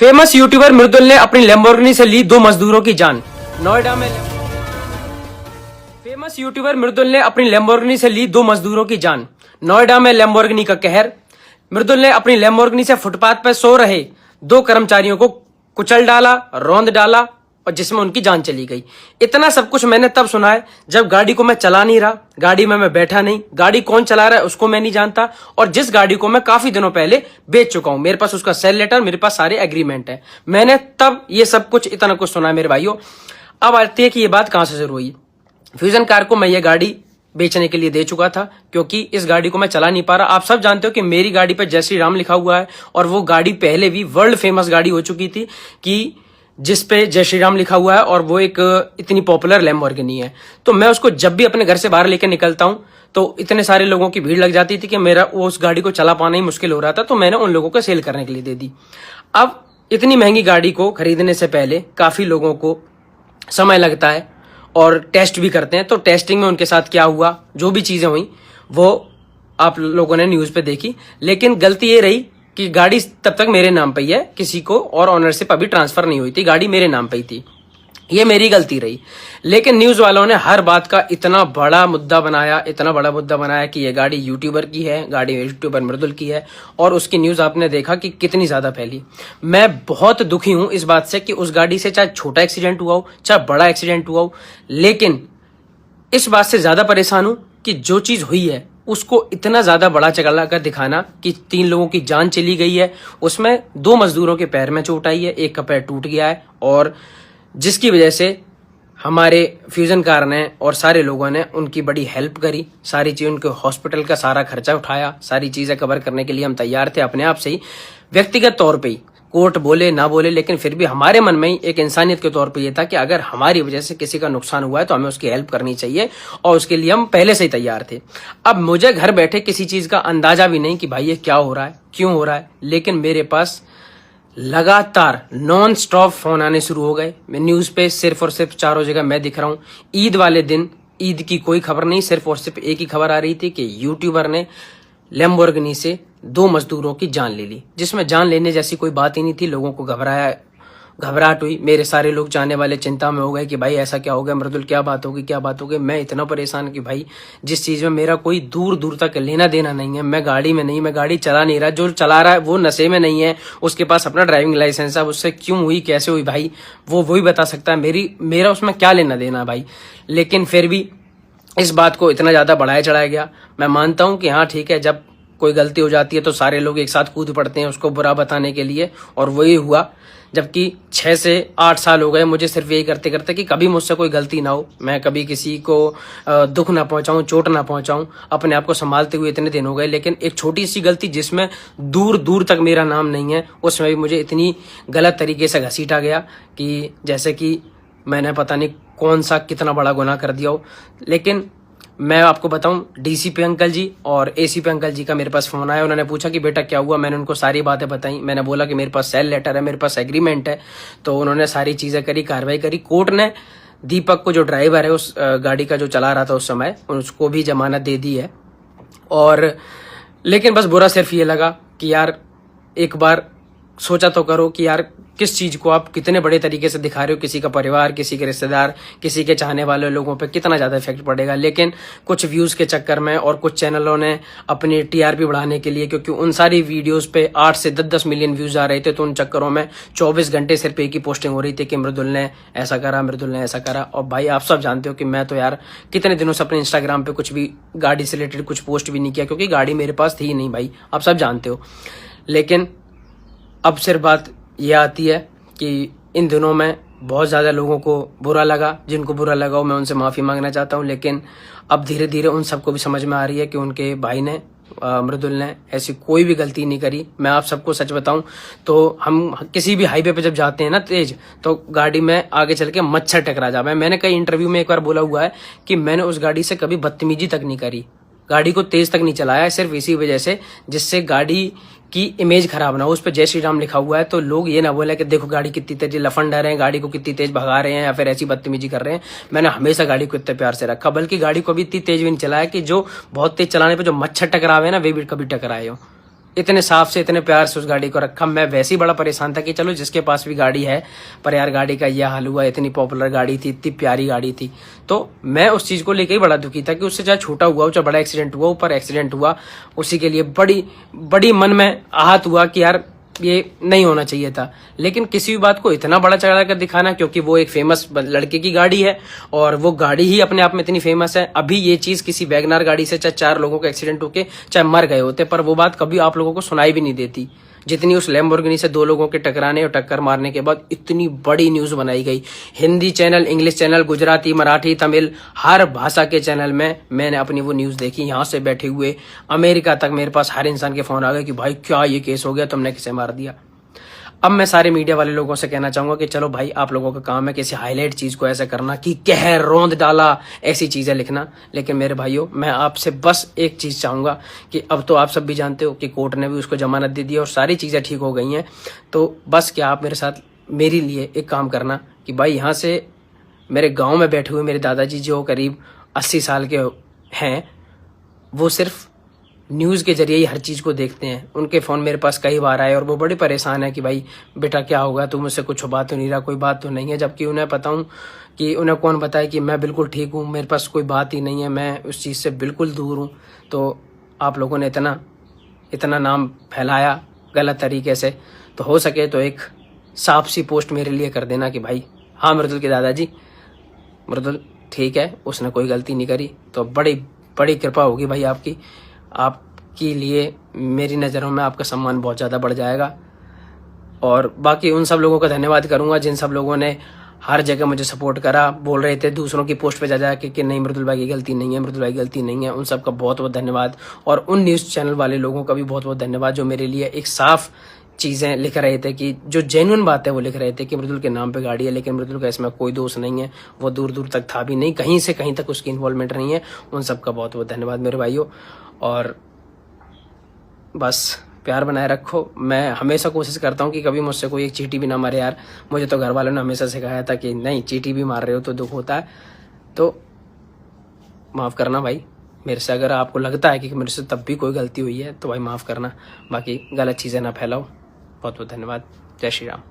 Famous YouTuber मृदुल ने अपनी Lamborghini से ली 2 मजदूरों की जान। नोएडा में फेमस यूट्यूबर मृदुल ने अपनी लैम्बोर्गिनी से ली 2 मजदूरों की जान। नोएडा में लैम्बोर्गिनी का कहर। मृदुल ने अपनी लैम्बोर्गिनी से फुटपाथ पर सो रहे 2 कर्मचारियों को कुचल डाला, रौंद डाला और जिसमें उनकी जान चली गई। इतना सब कुछ मैंने तब सुना है जब गाड़ी को मैं चला नहीं रहा, गाड़ी में मैं बैठा नहीं, गाड़ी कौन चला रहा है उसको मैं नहीं जानता, और जिस गाड़ी को मैं काफी दिनों पहले बेच चुका हूं, मेरे पास उसका सेल लेटर, मेरे पास सारे एग्रीमेंट है। मैंने तब ये सब कुछ इतना कुछ सुना है मेरे भाइयों। अब आती है कि ये बात कहां से शुरू हुई। फ्यूजन कार को मैं ये गाड़ी बेचने के लिए दे चुका था क्योंकि इस गाड़ी को मैं चला नहीं पा रहा। आप सब जानते हो कि मेरी गाड़ी पे जय श्री राम लिखा हुआ है और वो गाड़ी पहले भी वर्ल्ड फेमस गाड़ी हो चुकी थी कि जिस पे जय श्री राम लिखा हुआ है, और वो एक इतनी पॉपुलर लैम्बोर्गिनी है। तो मैं उसको जब भी अपने घर से बाहर लेकर निकलता हूं तो इतने सारे लोगों की भीड़ लग जाती थी कि मेरा वो उस गाड़ी को चला पाना ही मुश्किल हो रहा था, तो मैंने उन लोगों को सेल करने के लिए दे दी। अब इतनी महंगी गाड़ी को खरीदने से पहले काफी लोगों को समय लगता है और टेस्ट भी करते हैं। तो टेस्टिंग में उनके साथ क्या हुआ, जो भी चीजें हुई वो आप लोगों ने न्यूज पे देखी। लेकिन गलती ये रही कि गाड़ी तब तक मेरे नाम पे ही है, किसी को और ऑनरशिप अभी ट्रांसफर नहीं हुई थी, गाड़ी मेरे नाम पे ही थी। ये मेरी गलती रही। लेकिन न्यूज वालों ने हर बात का इतना बड़ा मुद्दा बनाया कि ये गाड़ी यूट्यूबर की है, गाड़ी यूट्यूबर मृदुल की है, और उसकी न्यूज आपने देखा कि कितनी ज्यादा फैली। मैं बहुत दुखी हूं इस बात से कि उस गाड़ी से चाहे छोटा एक्सीडेंट हुआ हो चाहे बड़ा एक्सीडेंट हुआ हो, लेकिन इस बात से ज्यादा परेशान हूं कि जो चीज हुई है उसको इतना ज्यादा बड़ा चला कर दिखाना कि 3 लोगों की जान चली गई है, उसमें 2 मजदूरों के पैर में चोट आई है, एक का पैर टूट गया है, और जिसकी वजह से हमारे फ्यूजन कार ने और सारे लोगों ने उनकी बड़ी हेल्प करी, सारी चीज उनके हॉस्पिटल का सारा खर्चा उठाया, सारी चीजें कवर करने के लिए हम तैयार थे अपने आप से ही, व्यक्तिगत तौर पे ही। कोर्ट बोले ना बोले, लेकिन फिर भी हमारे मन में ही एक इंसानियत के तौर पे ये था कि अगर हमारी वजह से किसी का नुकसान हुआ है तो हमें उसकी हेल्प करनी चाहिए, और उसके लिए हम पहले से ही तैयार थे। अब मुझे घर बैठे किसी चीज का अंदाजा भी नहीं कि भाई ये क्या हो रहा है, क्यों हो रहा है, लेकिन मेरे पास लगातार नॉन स्टॉप फोन आने शुरू हो गए। मैं न्यूज पे सिर्फ और सिर्फ चारों जगह मैं दिख रहा हूं। ईद वाले दिन ईद की कोई खबर नहीं, सिर्फ और सिर्फ एक ही खबर आ रही थी कि यूट्यूबर ने लैम्बोर्गिनी से 2 मजदूरों की जान ले ली, जिसमें जान लेने जैसी कोई बात ही नहीं थी। लोगों को घबराहट हुई, मेरे सारे लोग चाहने वाले चिंता में हो गए कि भाई ऐसा क्या हो गया मृदुल, क्या बात होगी। मैं इतना परेशान कि भाई जिस चीज में मेरा कोई दूर दूर तक लेना देना नहीं है, मैं गाड़ी में नहीं, मैं गाड़ी चला नहीं रहा, जो चला रहा है वो नशे में नहीं है, उसके पास अपना ड्राइविंग लाइसेंस है, उससे क्यों हुई कैसे हुई भाई वो वही बता सकता है, मेरा उसमें क्या लेना देना भाई। लेकिन फिर भी इस बात को इतना ज्यादा बढ़ाया चढ़ाया गया। मैं मानता हूं कि हाँ ठीक है, जब कोई गलती हो जाती है तो सारे लोग एक साथ कूद पड़ते हैं उसको बुरा बताने के लिए, और वही हुआ। जबकि 6 से 8 साल हो गए मुझे सिर्फ यही करते करते कि कभी मुझसे कोई गलती ना हो, मैं कभी किसी को दुख ना पहुंचाऊं, चोट ना पहुंचाऊं, अपने आप को संभालते हुए इतने दिन हो गए। लेकिन एक छोटी सी गलती जिसमें दूर दूर तक मेरा नाम नहीं है, उसमें भी मुझे इतनी गलत तरीके से घसीटा गया कि जैसे कि मैंने पता नहीं कौन सा कितना बड़ा गुनाह कर दिया हो। लेकिन मैं आपको बताऊं, डीसीपी अंकल जी और एसीपी अंकल जी का मेरे पास फोन आया। उन्होंने पूछा कि बेटा क्या हुआ, मैंने उनको सारी बातें बताई। मैंने बोला कि मेरे पास सेल लेटर है, मेरे पास एग्रीमेंट है। तो उन्होंने सारी चीजें करी, कार्रवाई करी। कोर्ट ने दीपक को, जो ड्राइवर है उस गाड़ी का जो चला रहा था उस समय, उसको भी जमानत दे दी है। और लेकिन बस बुरा सिर्फ ये लगा कि यार एक बार सोचा तो करो कि यार किस चीज को आप कितने बड़े तरीके से दिखा रहे हो, किसी का परिवार, किसी के रिश्तेदार, किसी के चाहने वाले लोगों पे कितना ज्यादा इफेक्ट पड़ेगा। लेकिन कुछ व्यूज के चक्कर में और कुछ चैनलों ने अपनी टीआरपी बढ़ाने के लिए, क्योंकि उन सारी वीडियोस पे 8 से 10 मिलियन व्यूज आ रहे थे, तो उन चक्करों में 24 घंटे सिर्फ एक ही पोस्टिंग हो रही थी कि मृदुल ने ऐसा करा, मृदुल ने ऐसा करा। और भाई आप सब जानते हो कि मैं तो यार कितने दिनों से अपने इंस्टाग्राम पे कुछ भी गाड़ी से रिलेटेड कुछ पोस्ट भी नहीं किया, क्योंकि गाड़ी मेरे पास थी नहीं भाई, आप सब जानते हो। लेकिन अब सिर्फ बात यह आती है कि इन दिनों में बहुत ज़्यादा लोगों को बुरा लगा, जिनको बुरा लगा हो मैं उनसे माफ़ी मांगना चाहता हूं। लेकिन अब धीरे धीरे उन सबको भी समझ में आ रही है कि उनके भाई ने, मृदुल ने ऐसी कोई भी गलती नहीं करी। मैं आप सबको सच बताऊं तो हम किसी भी हाईवे पे जब जाते हैं ना तेज, तो गाड़ी में आगे चल के मच्छर टकरा जाता है। मैंने कई इंटरव्यू में एक बार बोला हुआ है कि मैंने उस गाड़ी से कभी बदतमीजी तक नहीं करी, गाड़ी को तेज तक नहीं चलाया, सिर्फ इसी वजह से जिससे गाड़ी की इमेज खराब ना हो। उस पर जय श्री राम लिखा हुआ है, तो लोग ये ना बोले कि देखो गाड़ी कितनी तेज लफंडर हैं, गाड़ी को कितनी तेज भगा रहे हैं या फिर ऐसी बदतमीजी कर रहे हैं। मैंने हमेशा गाड़ी को इतने प्यार से रखा, बल्कि गाड़ी को भी इतनी तेज भी नहीं चलाया कि जो बहुत तेज चलाने पे जो मच्छर टकरावे ना वे भी कभी टकराए हो। इतने साफ से इतने प्यार से उस गाड़ी को रखा। मैं वैसे ही बड़ा परेशान था कि चलो जिसके पास भी गाड़ी है, पर यार गाड़ी का यह हाल हुआ। इतनी पॉपुलर गाड़ी थी, इतनी प्यारी गाड़ी थी, तो मैं उस चीज को लेकर ही बड़ा दुखी था कि उससे चाहे छोटा हुआ चाहे बड़ा एक्सीडेंट हुआ, ऊपर एक्सीडेंट हुआ, उसी के लिए बड़ी बड़ी मन में आहत हुआ कि यार ये नहीं होना चाहिए था। लेकिन किसी भी बात को इतना बड़ा चढ़ा कर दिखाना, क्योंकि वो एक फेमस लड़के की गाड़ी है और वो गाड़ी ही अपने आप में इतनी फेमस है। अभी ये चीज किसी वैगनार गाड़ी से चाहे 4 लोगों का एक्सीडेंट होके चाहे मर गए होते, पर वो बात कभी आप लोगों को सुनाई भी नहीं देती, जितनी उस लैम्बोर्गिनी से 2 लोगों के टकराने और टक्कर मारने के बाद इतनी बड़ी न्यूज बनाई गई। Hindi channel, English channel, Gujarati, Marathi, Tamil, हर भाषा के चैनल में मैंने अपनी वो न्यूज देखी। यहाँ से बैठे हुए अमेरिका तक मेरे पास हर इंसान के फोन आ गए कि भाई क्या ये केस हो गया, तुमने किसे मार दिया। अब मैं सारे मीडिया वाले लोगों से कहना चाहूंगा कि चलो भाई, आप लोगों का काम है किसी हाईलाइट चीज को ऐसा करना कि कहर रौंद डाला, ऐसी चीजें लिखना। लेकिन मेरे भाइयों, मैं आपसे बस एक चीज चाहूंगा कि अब तो आप सब भी जानते हो कि कोर्ट ने भी उसको जमानत दे दी और सारी चीजें ठीक हो गई हैं। तो बस क्या आप मेरे साथ मेरे लिए एक काम करना कि भाई, यहाँ से मेरे गाँव में बैठे हुए मेरे दादाजी जो करीब 80 साल के हैं, वो सिर्फ न्यूज़ के जरिए ही हर चीज़ को देखते हैं। उनके फ़ोन मेरे पास कई बार आए और वो बड़े परेशान है कि भाई बेटा क्या होगा, तू मुझसे कुछ बात तो नहीं रहा, कोई बात तो नहीं है। जबकि उन्हें पता हूँ कि उन्हें कौन बताए कि मैं बिल्कुल ठीक हूँ, मेरे पास कोई बात ही नहीं है, मैं उस चीज़ से बिल्कुल दूर हूँ। तो आप लोगों ने इतना नाम फैलाया गलत तरीके से, तो हो सके तो एक साफ सी पोस्ट मेरे लिए कर देना कि भाई हाँ मृदुल के दादाजी, मृदुल ठीक है, उसने कोई गलती नहीं करी। तो बड़ी बड़ी कृपा होगी भाई आपके लिए, मेरी नज़रों में आपका सम्मान बहुत ज़्यादा बढ़ जाएगा। और बाकी उन सब लोगों का धन्यवाद करूंगा जिन सब लोगों ने हर जगह मुझे सपोर्ट करा, बोल रहे थे दूसरों की पोस्ट पे जा जा कि नहीं मृदुल भाई की गलती नहीं है, मृदुल भाई की गलती नहीं है। उन सब का बहुत बहुत धन्यवाद। और उन न्यूज़ चैनल वाले लोगों का भी बहुत बहुत धन्यवाद जो मेरे लिए एक साफ चीज़ें लिख रहे थे, कि जो जेन्युइन बात है वो लिख रहे थे कि मृदुल के नाम पे गाड़ी है, लेकिन मृदुल का इसमें कोई दोष नहीं है, वो दूर दूर तक था भी नहीं, कहीं से कहीं तक उसकी इन्वॉल्वमेंट नहीं है। उन सब का बहुत बहुत धन्यवाद मेरे भाइयों। और बस प्यार बनाए रखो। मैं हमेशा कोशिश करता हूँ कि कभी मुझसे कोई एक चींटी भी ना मारे यार। मुझे तो घर वालों ने हमेशा सिखाया था कि नहीं, चींटी भी मार रहे हो तो दुख होता है, तो माफ़ करना भाई मेरे से। अगर आपको लगता है कि मेरे से तब भी कोई गलती हुई है तो भाई माफ़ करना, बाकी गलत चीज़ें ना फैलाओ। बहुत बहुत धन्यवाद। जय श्री राम।